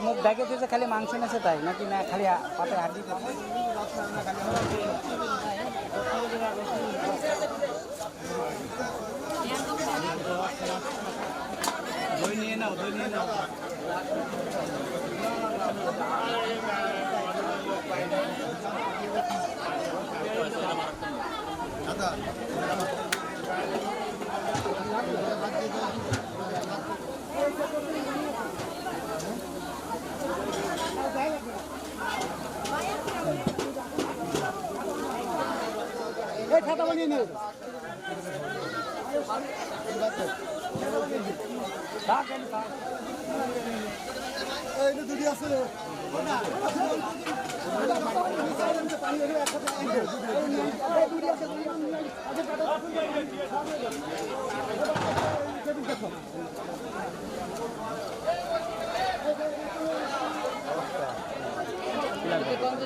মুখ দেখে তুই খালি মাংস নেছে তাই নাকি না খালি পাতে হাড্ডি দই নিয়ে নাও খাতা বানিয়ে নিয়ে দুটি আছে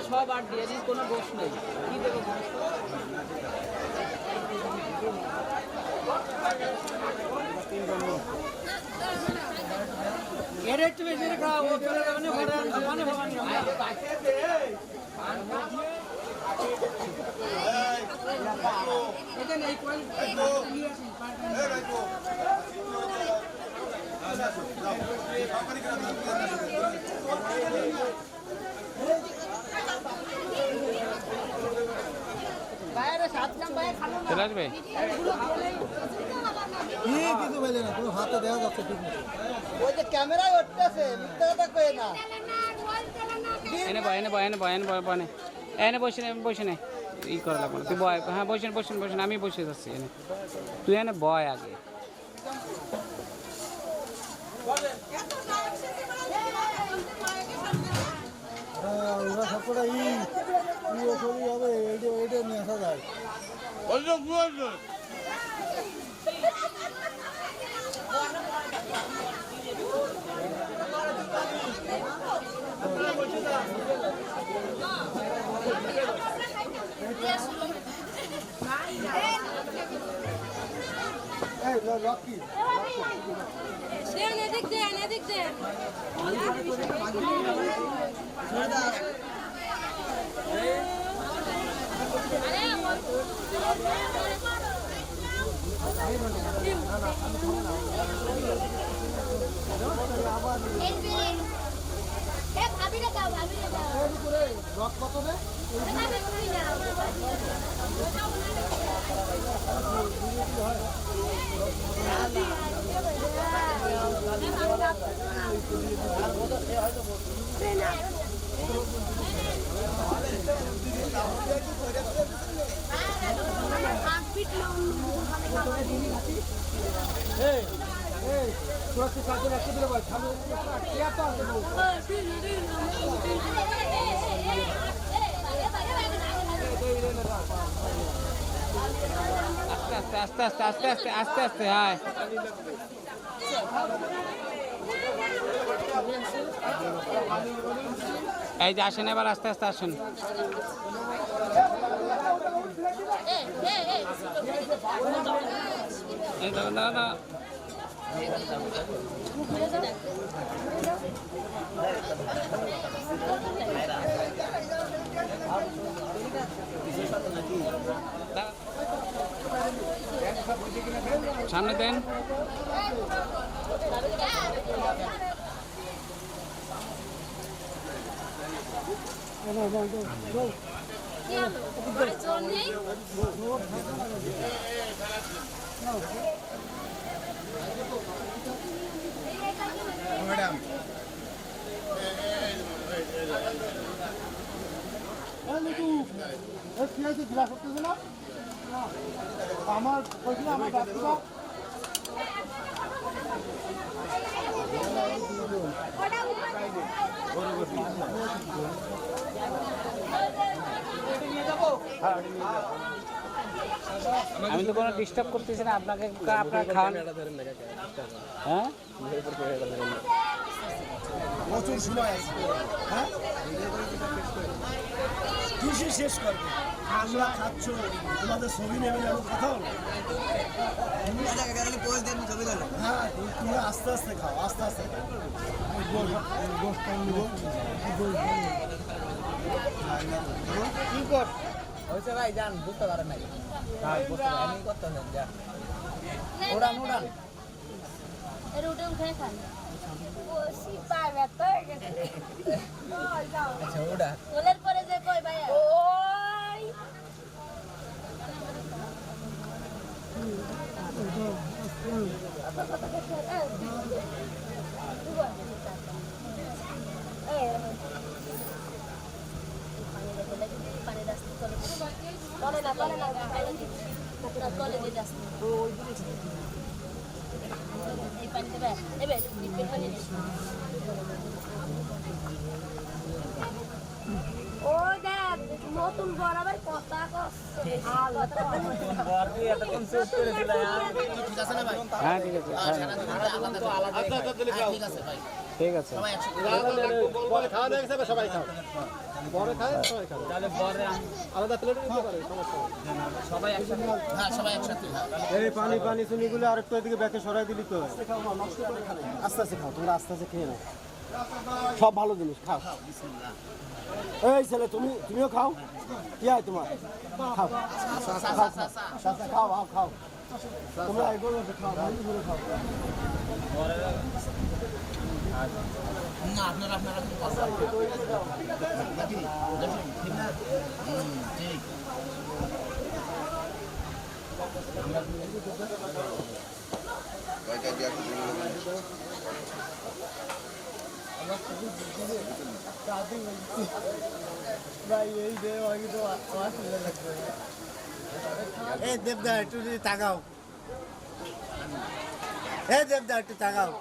সব আর দিয়ে দিস কোনো দোষ নেই কি দেবো এর একটু বেশি খাওয়া ও চলে যাবে এটা নেই চলে আসবে কিছু বলে না তুমি হাতে দেওয়া যাচ্ছে ঠিক না ওই যে ক্যামেরায় উঠতেছে মিথ্যা কথা কই না এনে বসে নে ই করা লাগবে না তুই বয় হ্যাঁ বসেন আমি বসে যাচ্ছি এনে তুই এনে বয় আগে ওরা সবকটা হবে এইটা নিয়ে আসা যায় আস্তে হায় এই যে আসেন এবার আস্তে আসেন এই দাদা সামনে দেন ম্যাডাম আমার আমি তো কোনো ডিস্টার্ব করতেছি না আপনাকে আপনার খাওয়ান হ্যাঁ প্রচুর সময় আছে। হ্যাঁ, কৃষি শেষ করবে। আমরা খাচ্ছ, তোমাদের ছবি নেবে না, এমন কথা হলো। হ্যাঁ, তোমরা আস্তে আস্তে খাও, আস্তে আস্তে খাও। কি কর হয়েছে ভাই? যান, বুঝতে পারেন নাই। আমি করতেছেন যা উড়ান উড়ান। আচ্ছা উড়া নতুন বরাবর কথা হ্যাঁ ঠিক আছে, ঠিক আছে। পরে খাওয়া দাওয়া হিসাবে সবাই খাও, পরে খায় সবাই খাও। তাহলে পরে আলাদা প্লেটে দিতে পারে, সমস্যা নেই। সবাই একসাথে। হ্যাঁ সবাই একসাথে। এই পানি পানি চুনিগুলো আর একটু এদিকে ব্যাকে সরাই দিলি তো। আস্তে আস্তে খাও, তোমরা আস্তে আস্তে খেয়ে নাও, সব ভালো জিনিস খাও। এই ছেলে তুমিও খাও, কি হয় তোমার? খাও খাও খাও খাও, তোমরা এগুলো খাও, ভালো করে খাও। আপনারা ঠিক এই দেবদা একটু যদি তাকাও, এই দেবদা একটু তাকাও।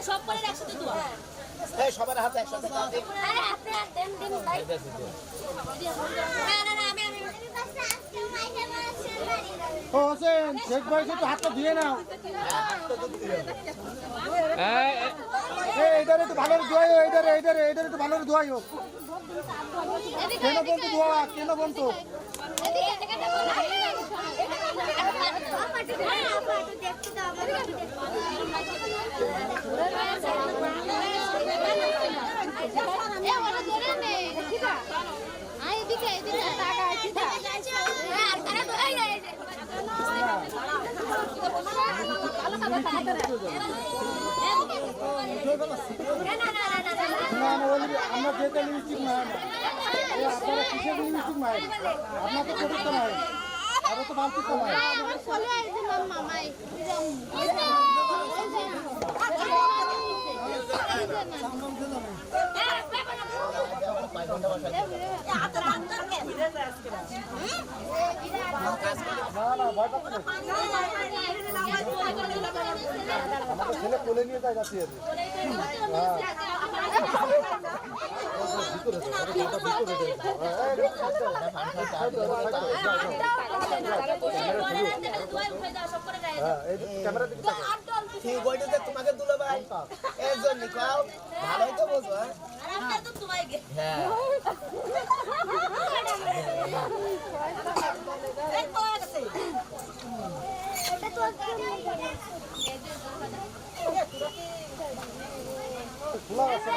সব করে একসাথে দোয়া সবার হাতে একসাথে ও হোসেন, শেখ ভাই একটু হাতটা ধুয়ে নাও। এইটারে একটু ভালো করে ধোয়াই, এইটারে একটু ভালো করে ধোয়াই হোক। কেন বলতো ধোয়া, কেন বলতো? আমরা যেটা লিপস্টিক মার না, আপনারা কিসের লিপস্টিক মার? আপনার তো প্রোডাক্ট মার, আরো তো বালতি কমায়। আমাদের ছেলে কোলে নিয়ে যায় যাচ্ছে। তোমাকে দুলো ভাই এর জন্য ভালোই তো বুঝবো। খোলা আছে।